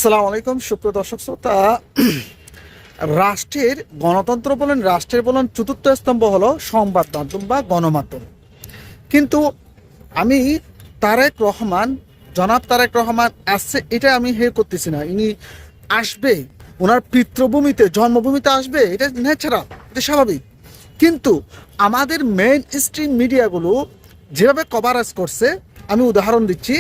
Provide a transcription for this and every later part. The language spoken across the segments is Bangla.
আসসালামু আলাইকুম সুপ্রিয় দর্শক শ্রোতা। রাষ্ট্রের গণতন্ত্র বলেন, রাষ্ট্রের বলেন চতুর্থ স্তম্ভ হলো সংবাদ মাধ্যম বা গণমাধ্যম। কিন্তু আমি জনাব তারেক রহমান আসছে এটা আমি করতেছি না। ইনি আসবে, ওনার পিতৃভূমিতে জন্মভূমিতে আসবে, এটা ন্যাচারাল, এটা স্বাভাবিক। কিন্তু আমাদের মেইন স্ট্রিম মিডিয়াগুলো যেভাবে কভারেজ করছে, আমি উদাহরণ দিচ্ছি,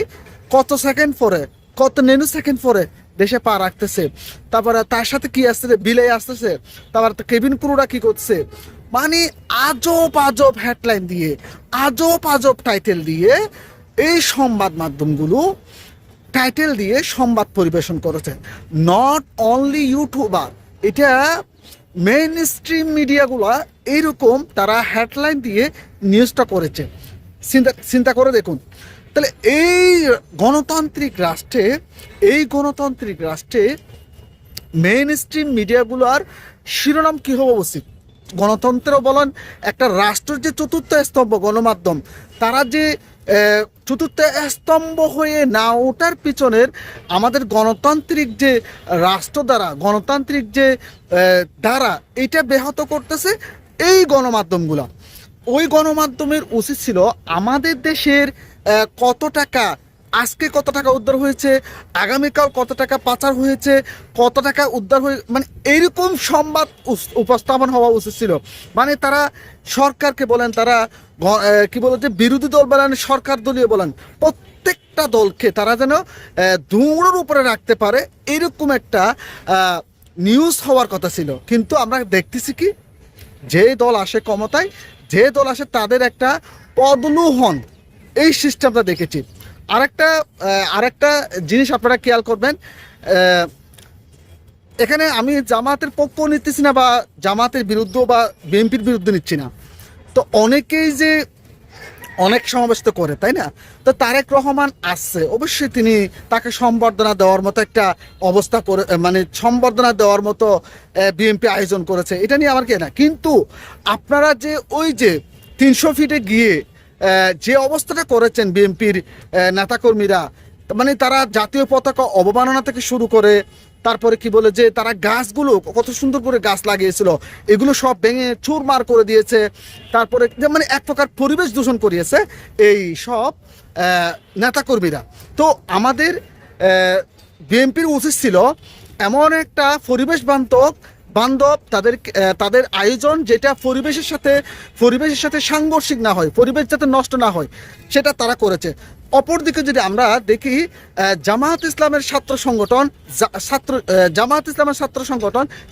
কত সেকেন্ড পরে, কত নেনু সেকেন্ড পরে দেশে পা রাখতেছে, তারপরে তার সাথে কি আসতেছে, বিলে আসতেছে, তারপর কেবিন ক্রুরা কি করছে, মানে আজব আজব হেডলাইন দিয়ে, আজব আজব টাইটেল দিয়ে এই সংবাদ মাধ্যমগুলো টাইটেল দিয়ে সংবাদ পরিবেশন করেছে। নট অনলি ইউটিউবার, এটা মেইন স্ট্রিম মিডিয়াগুলো এইরকম তারা হেডলাইন দিয়ে নিউজটা করেছে। চিন্তা করে দেখুন, তাহলে এই গণতান্ত্রিক রাষ্ট্রে মেইন স্ট্রিম মিডিয়াগুলোর শিরোনাম কী হওয়া উচিত? গণতন্ত্র বলেন, একটা রাষ্ট্রের যে চতুর্থ স্তম্ভ গণমাধ্যম, তারা যে চতুর্থ স্তম্ভ হয়ে না ওঠার পিছনের আমাদের গণতান্ত্রিক যে গণতান্ত্রিক যে দ্বারা এটা ব্যাহত করতেছে এই গণমাধ্যমগুলো। ওই গণমাধ্যমের উচিত ছিল আমাদের দেশের কত টাকা, আজকে কত টাকা উদ্ধার হয়েছে, আগামীকাল কত টাকা পাচার হয়েছে, কত টাকা উদ্ধার হয়ে, মানে এইরকম সংবাদ উপস্থাপন হওয়া উচিত ছিল। মানে তারা সরকারকে বলেন, তারা কি বলে যে বিরোধী দল বলেন, সরকার দলীয় বলেন, প্রত্যেকটা দলকে তারা যেন দৌড়ের উপরে রাখতে পারে, এরকম একটা নিউজ হওয়ার কথা ছিল। কিন্তু আমরা দেখতেছি কি, যে দল আসে ক্ষমতায়, যে দল আসে তাদের একটা পদলোহন, এই সিস্টেমটা দেখেছি। আরেকটা জিনিস আপনারা খেয়াল করবেন, এখানে আমি জামাতের পক্ষ নিচ্ছি না বা জামাতের বিরুদ্ধে বা বিএনপির বিরুদ্ধে নিচ্ছি না। তো অনেকেই যে অনেক সমাবেশ তো করে, তাই না? তো তারেক রহমান আসছে, অবশ্যই তাকে সম্বর্ধনা দেওয়ার মতো একটা অবস্থা করে, মানে সম্বর্ধনা দেওয়ার মতো বিএনপি আয়োজন করেছে, এটা নিয়ে আমার কে না। কিন্তু আপনারা যে ওই যে 300 ফিটে গিয়ে যে অবস্থাটা করেছেন বিএনপির নেতাকর্মীরা, মানে তারা জাতীয় পতাকা অবমাননা থেকে শুরু করে, তারপরে কি বলে যে তারা গাছগুলো কত সুন্দর করে গাছ লাগিয়েছিল, এগুলো সব ভেঙে চুরমার করে দিয়েছে। তারপরে মানে এক প্রকার পরিবেশ দূষণ করিয়েছে এই সব নেতাকর্মীরা। তো আমাদের বিএনপির উচিত ছিল এমন একটা পরিবেশ বান্ধব তাদের আয়োজন, যেটা পরিবেশের সাথে সাংঘর্ষিক না হয়, পরিবেশ যাতে নষ্ট না হয়, সেটা তারা করেছে। অপরদিকে যদি আমরা দেখি, জামায়াত ইসলামের ছাত্র সংগঠন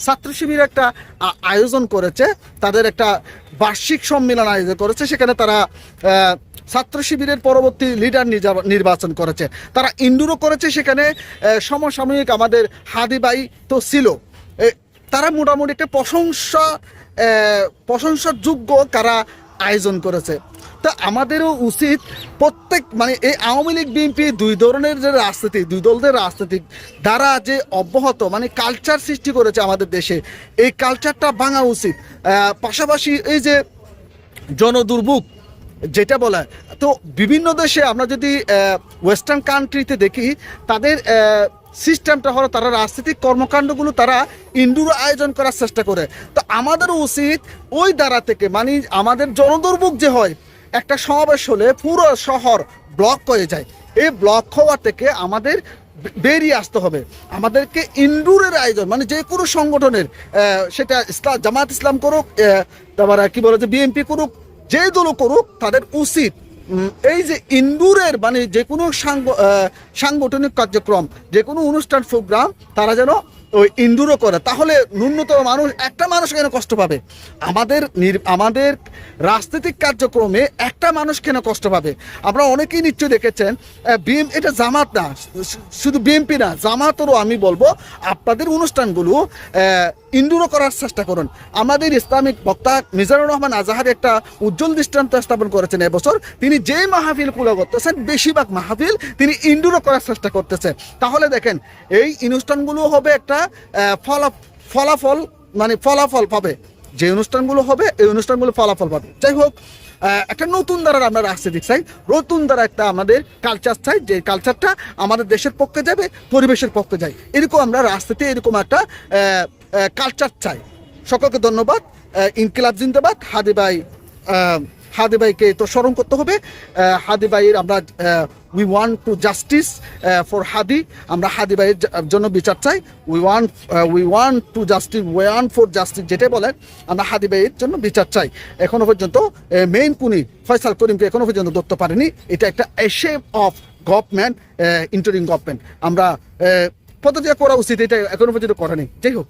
ছাত্র শিবির একটা আয়োজন করেছে, তাদের একটা বার্ষিক সম্মেলন আয়োজন করেছে। সেখানে তারা ছাত্র শিবিরের পরবর্তী লিডার নির্বাচন করেছে, তারা ইন্ডোরও করেছে। সেখানে সমসাময়িক আমাদের হাদি ভাই তো ছিল, তারা মোটামুটি একটা প্রশংসার যোগ্য তারা আয়োজন করেছে। তা আমাদেরও উচিত মানে এই আওয়ামী লীগ বিএনপি দুই দলের রাজনীতি দ্বারা যে অব্যাহত মানে কালচার সৃষ্টি করেছে আমাদের দেশে, এই কালচারটা ভাঙা উচিত। পাশাপাশি এই যে জনদুর্ভোগ যেটা বলে, তো বিভিন্ন দেশে আমরা যদি ওয়েস্টার্ন কান্ট্রিতে দেখি, তাদের সিস্টেমটা হলো তারা রাজনৈতিক কর্মকাণ্ডগুলো তারা ইনডোর আয়োজন করার চেষ্টা করে। তো আমাদেরও উচিত ওই দ্বারা থেকে, মানে আমাদের জনদুর্ভোগ যে হয়, একটা সমাবেশ হলে পুরো শহর ব্লক হয়ে যায়, এই ব্লক হওয়া থেকে আমাদের বেরিয়ে আসতে হবে। আমাদেরকে ইনডোরের আয়োজন, মানে যে কোনো সংগঠনের, সেটা জামাত ইসলাম করুক, তারপরে কি বলে যে বিএনপি করুক, যে দলও করুক, তাদের উচিত এই যে ইনডোরের, মানে যে কোনো সাংগঠনিক কার্যক্রম, যে কোনো অনুষ্ঠান প্রোগ্রাম তারা যেন ওই ইনডোরও করে। তাহলে ন্যূনতম একটা মানুষ কেন কষ্ট পাবে? আমাদের রাজনৈতিক কার্যক্রমে একটা মানুষ কেন কষ্ট পাবে? আমরা অনেকেই নিশ্চয়ই দেখেছেন, এটা জামাত না, শুধু বিএনপি না, জামাতেরও আমি বলবো আপনাদের অনুষ্ঠানগুলো ইনডোরও করার চেষ্টা করুন। আমাদের ইসলামিক বক্তা মিজানুর রহমান আজাহার একটা উজ্জ্বল দৃষ্টান্ত স্থাপন করেছেন এবছর। তিনি যেই মাহফিলগুলো করতেছেন, বেশিরভাগ মাহফিল তিনি ইনডোরও করার চেষ্টা করতেছে। তাহলে দেখেন, এই অনুষ্ঠানগুলো হবে একটা ফলাফল পাবে, যে অনুষ্ঠানগুলো হবে এই অনুষ্ঠানগুলো ফলাফল পাবে। যাই হোক, একটা নতুন ধারার আমরা রাজনীতি চাই, নতুন ধারা একটা আমাদের কালচার চাই, যে কালচারটা আমাদের দেশের পক্ষে যাবে, পরিবেশের পক্ষে যায়, এরকম আমরা রাজনীতি এরকম একটা কালচার চাই। সকলকে ধন্যবাদ। ইনকিলাব জিন্দাবাদ। হাদি ভাইকে তো স্মরণ করতে হবে। হাদি ভাইয়ের আমরা we want to justice for Hadi, আমরা হাদি ভাইয়ের জন্য বিচার চাই। We want to justice, want for justice যেটাই বলেন, আমরা হাদি ভাইয়ের জন্য বিচার চাই। এখনো পর্যন্ত মেইন খুনি ফয়সাল করিমকে এখনো পর্যন্ত ধরতে পারেনি। এটা একটা shape of government, interim government. আমরা পদত্যাগ করা উচিত, এটা এখনো পর্যন্ত করেনি। যাই হোক।